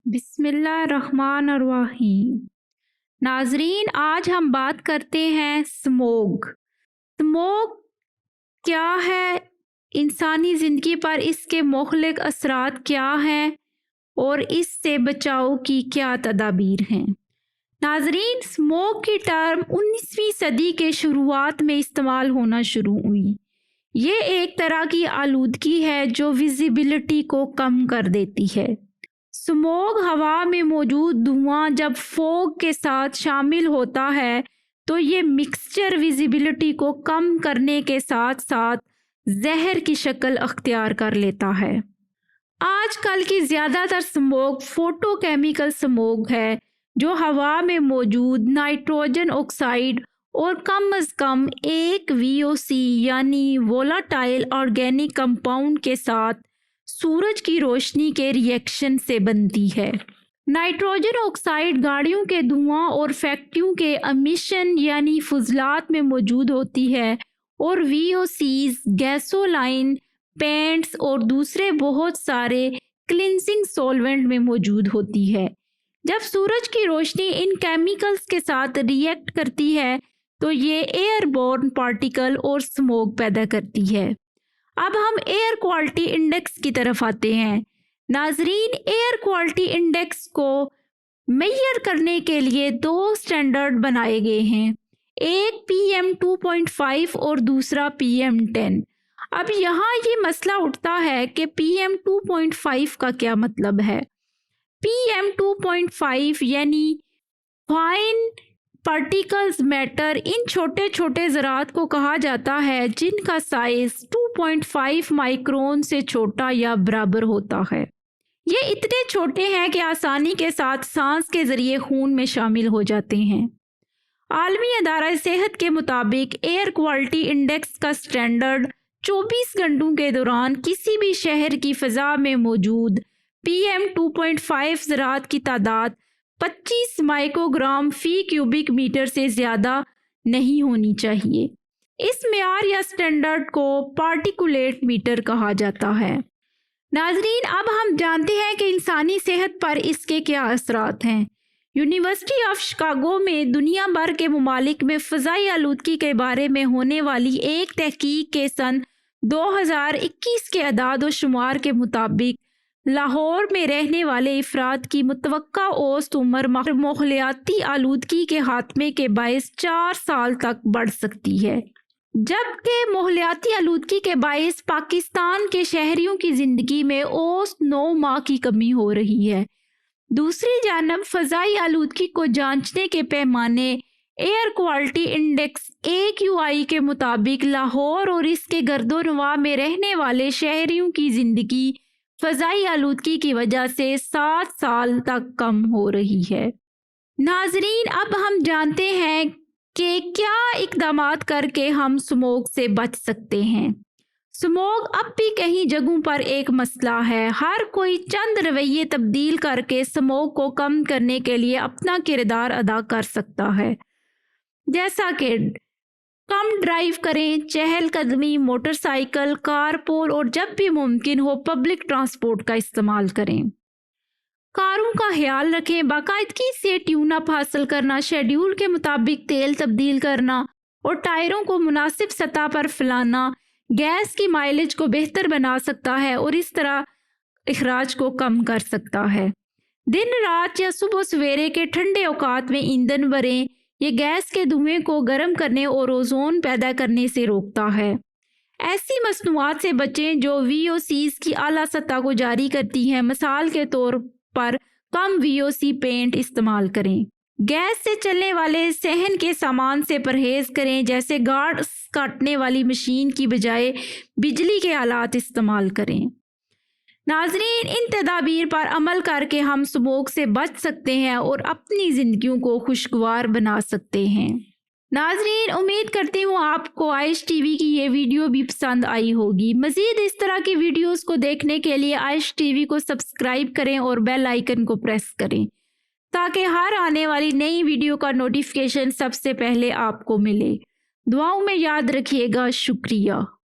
बिस्मिल्लाहिर्रहमानिर्रहीम। नाजरीन, आज हम बात करते हैं स्मोग। स्मोग क्या है, इंसानी ज़िंदगी पर इसके मुख्तलिफ असरात क्या हैं और इससे बचाव की क्या तदाबीर हैं। नाजरीन, स्मोग की टर्म 19वीं सदी के शुरुआत में इस्तेमाल होना शुरू हुई। ये एक तरह की आलूदगी है जो विजिबिलिटी को कम कर देती है। स्मोग हवा में मौजूद धुआं जब फॉग के साथ शामिल होता है तो ये मिक्सचर विजिबिलिटी को कम करने के साथ साथ जहर की शक्ल अख्तियार कर लेता है। आजकल की ज़्यादातर स्मोग फोटोकेमिकल स्मोग है जो हवा में मौजूद नाइट्रोजन ऑक्साइड और कम अज़ कम एक VOC यानी वोलाटाइल ऑर्गेनिक कंपाउंड के साथ सूरज की रोशनी के रिएक्शन से बनती है। नाइट्रोजन ऑक्साइड गाड़ियों के धुआं और फैक्ट्रियों के एमिशन यानी फुजलात में मौजूद होती है और VOCs गैसोलाइन, पेंट्स और दूसरे बहुत सारे क्लिनजिंग सॉल्वेंट में मौजूद होती है। जब सूरज की रोशनी इन केमिकल्स के साथ रिएक्ट करती है तो ये एयरबोर्न पार्टिकल और स्मोक पैदा करती है। अब हम एयर क्वालिटी इंडेक्स की तरफ आते हैं। नाजरीन, एयर क्वालिटी इंडेक्स को मेजर करने के लिए दो स्टैंडर्ड बनाए गए हैं, एक PM2.5 और दूसरा PM10। अब यहाँ ये मसला उठता है कि PM2.5 का क्या मतलब है। PM2.5 यानी फाइन पार्टिकल्स मैटर, इन छोटे छोटे ज़रात को कहा जाता है जिनका साइज 2.5 माइक्रोन से छोटा या बराबर होता है। ये इतने छोटे हैं कि आसानी के साथ सांस के ज़रिए खून में शामिल हो जाते हैं। आलमी अदारा सेहत के मुताबिक एयर क्वालिटी इंडेक्स का स्टैंडर्ड 24 घंटों के दौरान किसी भी शहर की फ़ज़ा में मौजूद PM2.5 ज़रात की तादाद 25 माइक्रोग्राम फी क्यूबिक मीटर से ज़्यादा नहीं होनी चाहिए। इस मेयार या स्टैंडर्ड को पार्टिकुलेट मीटर कहा जाता है। नाजरीन, अब हम जानते हैं कि इंसानी सेहत पर इसके क्या असरात हैं। यूनिवर्सिटी ऑफ शिकागो में दुनिया भर के मुमालिक में फ़ज़ाई आलूदगी के बारे में होने वाली एक तहकीक के सन 2021 के अदाद व शुमार के मुताबिक लाहौर में रहने वाले अफराद की मुतवक्का औसत उम्र माहौलियाती आलूदगी के खात्मे के बायस 4 साल तक बढ़ सकती है, जबकि माहौलियाती आलूदगी के बायस पाकिस्तान के शहरियों की ज़िंदगी में औसत 9 माह की कमी हो रही है। दूसरी जानब फ़ज़ाई आलूदगी को जांचने के पैमाने एयर क्वालिटी इंडेक्स AQI के मुताबिक लाहौर और इसके गर्दोनवाह में रहने वाले शहरियों की ज़िंदगी फ़ज़ाई आलूदगी की वजह से 7 साल तक कम हो रही है। नाजरीन, अब हम जानते हैं कि क्या इक़दामात करके हम स्मोग से बच सकते हैं। स्मोग अब भी कई जगहों पर एक मसला है। हर कोई चंद रवैये तब्दील करके स्मोग को कम करने के लिए अपना किरदार अदा कर सकता है, जैसा कि कम ड्राइव करें, चहलकदमी, मोटरसाइकिल, कारपूल और जब भी मुमकिन हो पब्लिक ट्रांसपोर्ट का इस्तेमाल करें। कारों का ख्याल रखें, बाकायदगी से ट्यून अप हासिल करना, शेड्यूल के मुताबिक तेल तब्दील करना और टायरों को मुनासिब सतह पर फैलाना गैस की माइलेज को बेहतर बना सकता है और इस तरह अखराज को कम कर सकता है। दिन रात या सुबह सवेरे के ठंडे औकात में ईंधन भरें, ये गैस के धुएं को गर्म करने और ओजोन पैदा करने से रोकता है। ऐसी मसनूआत से बचें जो VOCs की आला सतह को जारी करती हैं। मिसाल के तौर पर कम VOC पेंट इस्तेमाल करें। गैस से चलने वाले सहन के सामान से परहेज़ करें, जैसे घास काटने वाली मशीन की बजाय बिजली के आलात इस्तेमाल करें। नाजरीन, इन तदाबीर पर अमल करके हम स्मोग से बच सकते हैं और अपनी ज़िंदगियों को खुशगवार बना सकते हैं। नाजरीन, उम्मीद करती हूँ आपको आइश TV की ये वीडियो भी पसंद आई होगी। मज़ीद इस तरह की वीडियोस को देखने के लिए आइश TV को सब्सक्राइब करें और बेल आइकन को प्रेस करें ताकि हर आने वाली नई वीडियो का नोटिफिकेशन सबसे पहले आपको मिले। दुआओं में याद रखिएगा। शुक्रिया।